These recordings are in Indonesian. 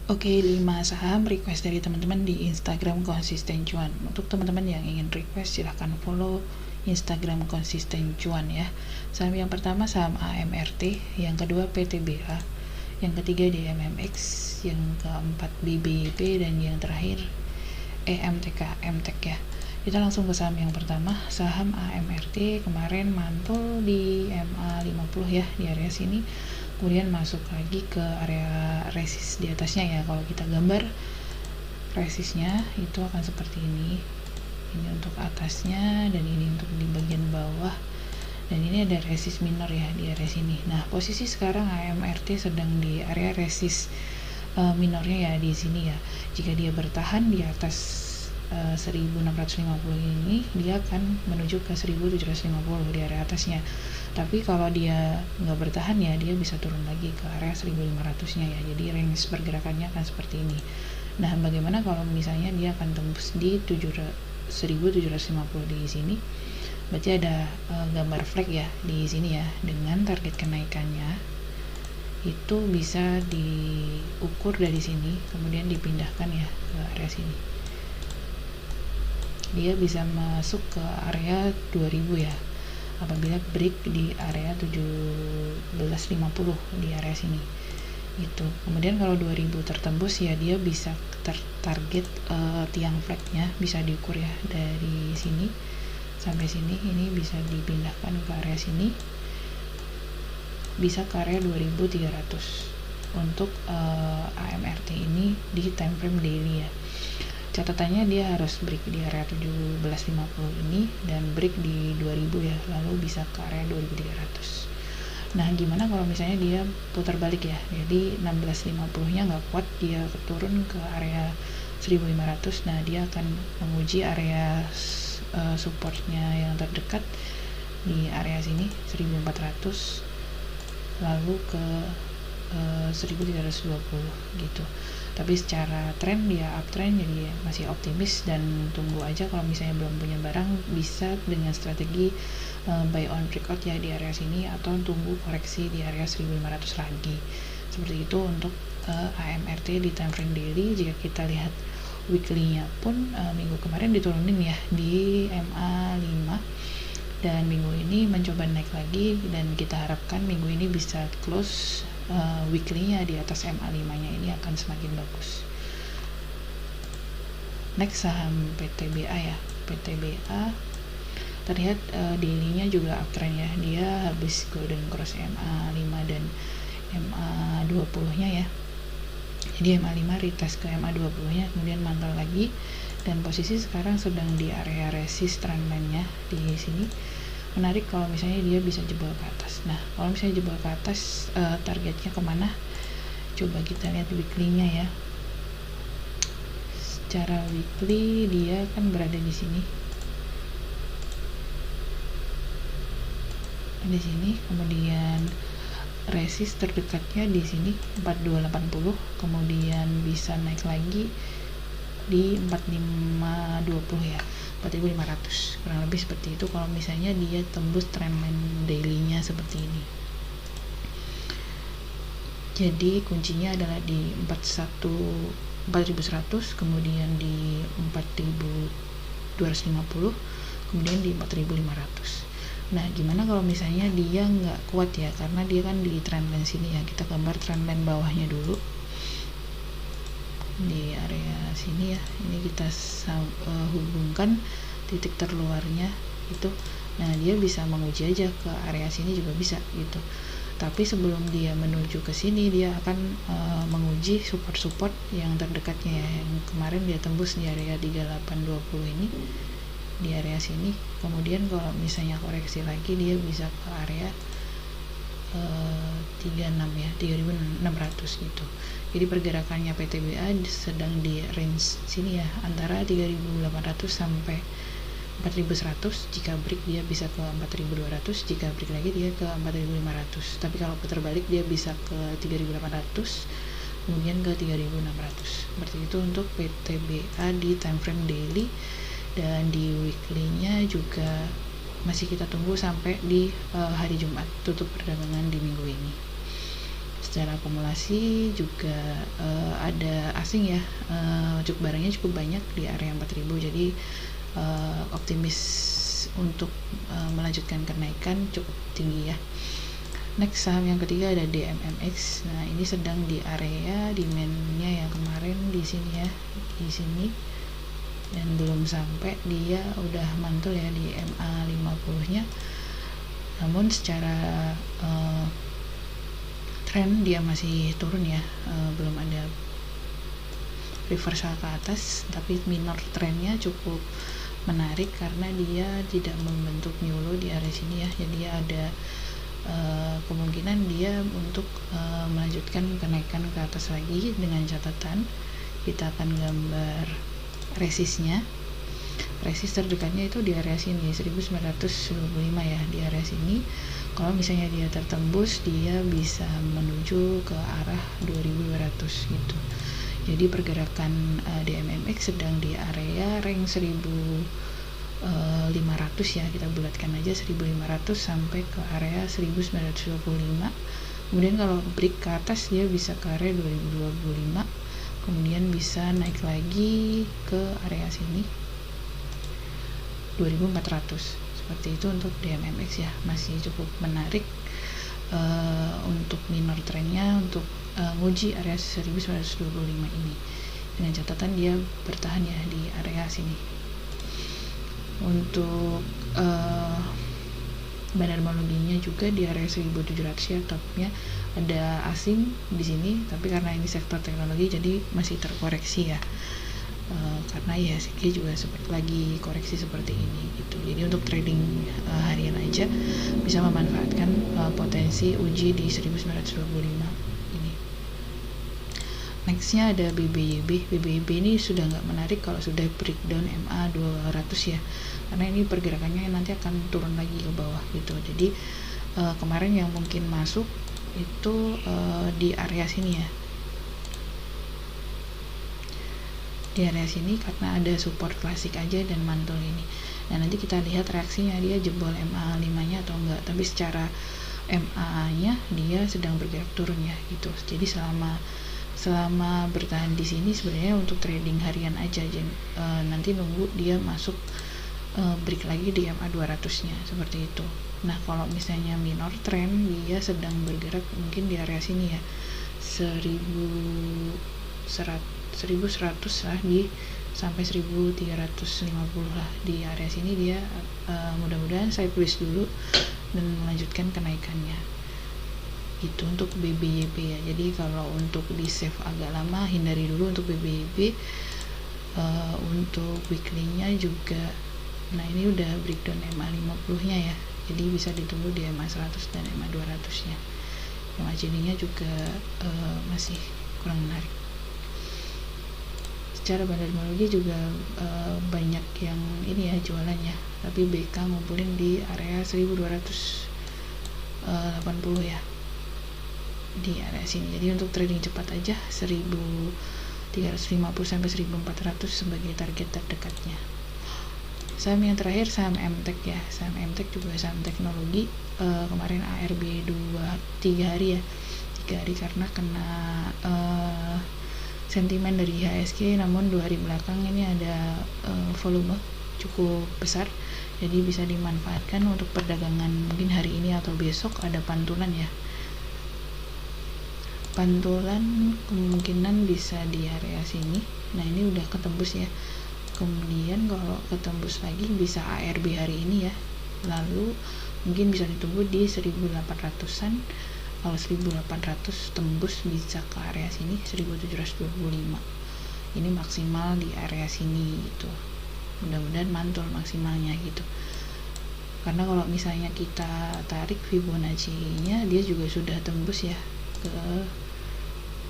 Oke, 5 saham request dari teman-teman di Instagram Konsisten Cuan. Untuk teman-teman yang ingin request, silahkan follow Instagram Konsisten Cuan ya. Saham yang pertama saham AMRT, yang kedua PTBA, yang ketiga DMMX, yang keempat BBYP, dan yang terakhir MTEK ya. Kita langsung ke saham yang pertama, saham AMRT kemarin mantul di MA50 ya, di area sini. Kemudian masuk lagi ke area resist di atasnya ya. Kalau kita gambar resistnya itu akan seperti ini. Ini untuk atasnya dan ini untuk di bagian bawah. Dan ini ada resist minor ya di area sini. Nah, posisi sekarang AMRT sedang di area resist minornya ya di sini ya. Jika dia bertahan di atas 1650 ini, dia akan menuju ke 1750 di area atasnya. Tapi kalau dia nggak bertahan ya, dia bisa turun lagi ke area 1500 nya ya. Jadi range pergerakannya akan seperti ini. Nah, bagaimana kalau misalnya dia akan tembus di 1750 di sini? Berarti ada gambar flag ya di sini ya, dengan target kenaikannya itu bisa diukur dari sini, kemudian dipindahkan ya ke area sini. Dia bisa masuk ke area 2000 ya, apabila break di area 1750 di area sini itu. Kemudian kalau 2000 tertembus ya, dia bisa target tiang flagnya bisa diukur ya dari sini sampai sini. Ini bisa dipindahkan ke area sini, bisa ke area 2300 untuk AMRT ini di time frame daily ya. Catatannya dia harus break di area 1750 ini dan break di 2000 ya, lalu bisa ke area 2300. Nah, gimana kalau misalnya dia putar balik ya, jadi 1650 nya nggak kuat, dia turun ke area 1500. Nah, dia akan menguji area supportnya yang terdekat di area sini 1400, lalu ke 1320 gitu. Tapi secara tren dia uptrend, jadi masih optimis dan tunggu aja. Kalau misalnya belum punya barang, bisa dengan strategi buy on breakout ya di area sini, atau tunggu koreksi di area 1500 lagi. Seperti itu untuk AMRT di time frame daily. Jika kita lihat weekly-nya pun minggu kemarin diturunin ya di MA5, dan minggu ini mencoba naik lagi, dan kita harapkan minggu ini bisa close weekly-nya di atas MA5-nya. Ini akan semakin bagus. Next, saham PTBA ya. PTBA terlihat daily-nya juga uptrend ya. Dia habis golden cross MA5 dan MA20-nya ya. Jadi MA5 retest ke MA20-nya, kemudian mantul lagi, dan posisi sekarang sedang di area resist trendline-nya di sini. Menarik kalau misalnya dia bisa jebol ke atas. Nah, kalau misalnya jebol ke atas, targetnya kemana? Coba kita lihat weekly-nya ya. Secara weekly dia kan berada di sini. Di sini, kemudian resist terdekatnya di sini 4280, kemudian bisa naik lagi di 4520 ya, 4500, kurang lebih seperti itu kalau misalnya dia tembus trendline daily-nya seperti ini. Jadi kuncinya adalah di 4100, kemudian di 4250, kemudian di 4500. Nah, gimana kalau misalnya dia nggak kuat ya, karena dia kan di trendline sini ya. Kita gambar trendline bawahnya dulu di area sini ya. Ini kita hubungkan titik terluarnya itu. Nah, dia bisa menguji aja ke area sini juga bisa gitu. Tapi sebelum dia menuju ke sini, dia akan menguji support yang terdekatnya ya. Yang kemarin dia tembus di area 3820 ini, di area sini. Kemudian kalau misalnya koreksi lagi, dia bisa ke area 36 ya, 3600 gitu. Jadi pergerakannya PTBA sedang di range sini ya, antara 3800 sampai 4100. Jika break dia bisa ke 4200, jika break lagi dia ke 4500. Tapi kalau putar balik dia bisa ke 3800, kemudian ke 3600. Seperti itu untuk PTBA di time frame daily. Dan di weekly-nya juga masih kita tunggu sampai di hari Jumat tutup perdagangan di minggu ini. secara akumulasi juga ada asing ya, cukup barangnya cukup banyak di area 4000, jadi optimis untuk melanjutkan kenaikan cukup tinggi ya. Next, saham yang ketiga ada DMMX. Nah, ini sedang di area demand-nya yang kemarin di sini ya, di sini, dan belum sampai, dia udah mantul ya di MA50-nya. Namun secara tren dia masih turun ya, belum ada reversal ke atas, tapi minor trennya cukup menarik karena dia tidak membentuk new low di area sini ya. Jadi ada kemungkinan dia untuk melanjutkan kenaikan ke atas lagi, dengan catatan kita akan gambar resistnya. Resist terdekatnya itu di area sini 1925 ya, di area sini. Kalau misalnya dia tertembus, dia bisa menuju ke arah 2200 gitu. Jadi pergerakan DMMX sedang di area range 1500 ya, kita bulatkan aja 1500 sampai ke area 1925. Kemudian kalau break ke atas dia bisa ke area 2025, kemudian bisa naik lagi ke area sini 2400. Seperti itu untuk DMMX ya, masih cukup menarik untuk minor trennya, untuk nguji area 1925 ini, dengan catatan dia bertahan ya di area sini. Untuk bandarmologinya juga di area 1700 ya, topnya ada asing di sini, tapi karena ini sektor teknologi jadi masih terkoreksi ya, karena IHSG juga lagi koreksi seperti ini gitu. Jadi untuk trading harian aja bisa memanfaatkan potensi uji di 1925 ini. Nextnya ada BBYB. BBYB ini sudah nggak menarik kalau sudah breakdown MA 200 ya, karena ini pergerakannya nanti akan turun lagi ke bawah gitu. Jadi kemarin yang mungkin masuk itu di area sini ya, di area sini, karena ada support klasik aja dan mantul ini. Nah, nanti kita lihat reaksinya, dia jebol MA5 nya atau enggak, tapi secara MA nya dia sedang bergerak turun ya gitu. Jadi selama bertahan di sini sebenarnya untuk trading harian aja, nanti nunggu dia masuk break lagi di MA 200 nya seperti itu. Nah, kalau misalnya minor trend, dia sedang bergerak mungkin di area sini ya, 1100 lah, di sampai 1350 lah, di area sini dia mudah-mudahan sideways dulu dan melanjutkan kenaikannya gitu untuk BBYB ya. Jadi kalau untuk di save agak lama, hindari dulu untuk BBYB. Untuk weekly-nya juga, nah ini udah breakdown MA50 nya ya, jadi bisa ditunggu di MA 100 dan MA 200 nya. MA nya juga masih kurang menarik. Secara bandarmologi juga banyak yang ini ya jualannya, tapi BK ngumpulin di area 1280 ya, di area sini. Jadi untuk trading cepat aja 1350 sampai 1400 sebagai target terdekatnya. Saham yang terakhir saham MTEK ya. Saham MTEK juga saham teknologi. Kemarin ARB 3 hari ya, 3 hari karena kena sentimen dari IHSG, namun 2 hari belakang ini ada volume cukup besar, jadi bisa dimanfaatkan untuk perdagangan mungkin hari ini atau besok. Ada pantulan ya, pantulan kemungkinan bisa di area sini. Nah, ini udah ketembus ya, kemudian kalau ketembus lagi bisa ARB hari ini ya, lalu mungkin bisa ditunggu di 1800-an. Kalau 1800 tembus bisa ke area sini 1725, ini maksimal di area sini gitu. Mudah-mudahan mantul maksimalnya gitu, karena kalau misalnya kita tarik Fibonacci nya, dia juga sudah tembus ya ke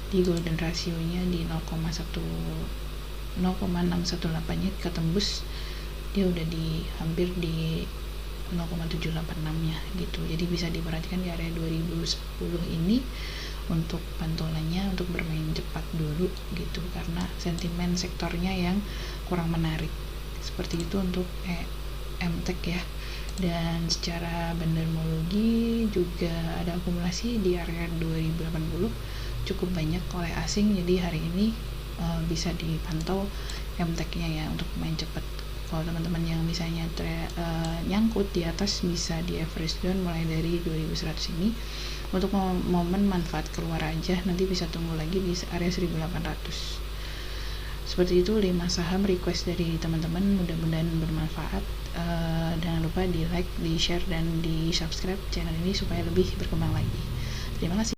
di golden ratio nya di 0,618 nya ketembus, dia udah di hampir di 0,786 nya gitu. Jadi bisa diperhatikan di area 2010 ini untuk pantulannya, untuk bermain cepat dulu gitu, karena sentimen sektornya yang kurang menarik. Seperti itu untuk MTEK ya. Dan secara bandarmologi juga ada akumulasi di area 2080 cukup banyak oleh asing, jadi hari ini bisa dipantau MTEK-nya ya untuk main cepat. Kalau teman-teman yang misalnya nyangkut di atas bisa di average down mulai dari 2100 ini. Untuk momen manfaat keluar aja nanti bisa tunggu lagi di area 1800. Seperti itu 5 saham request dari teman-teman, mudah-mudahan bermanfaat. Jangan lupa di like, di share, dan di subscribe channel ini supaya lebih berkembang lagi. Terima kasih.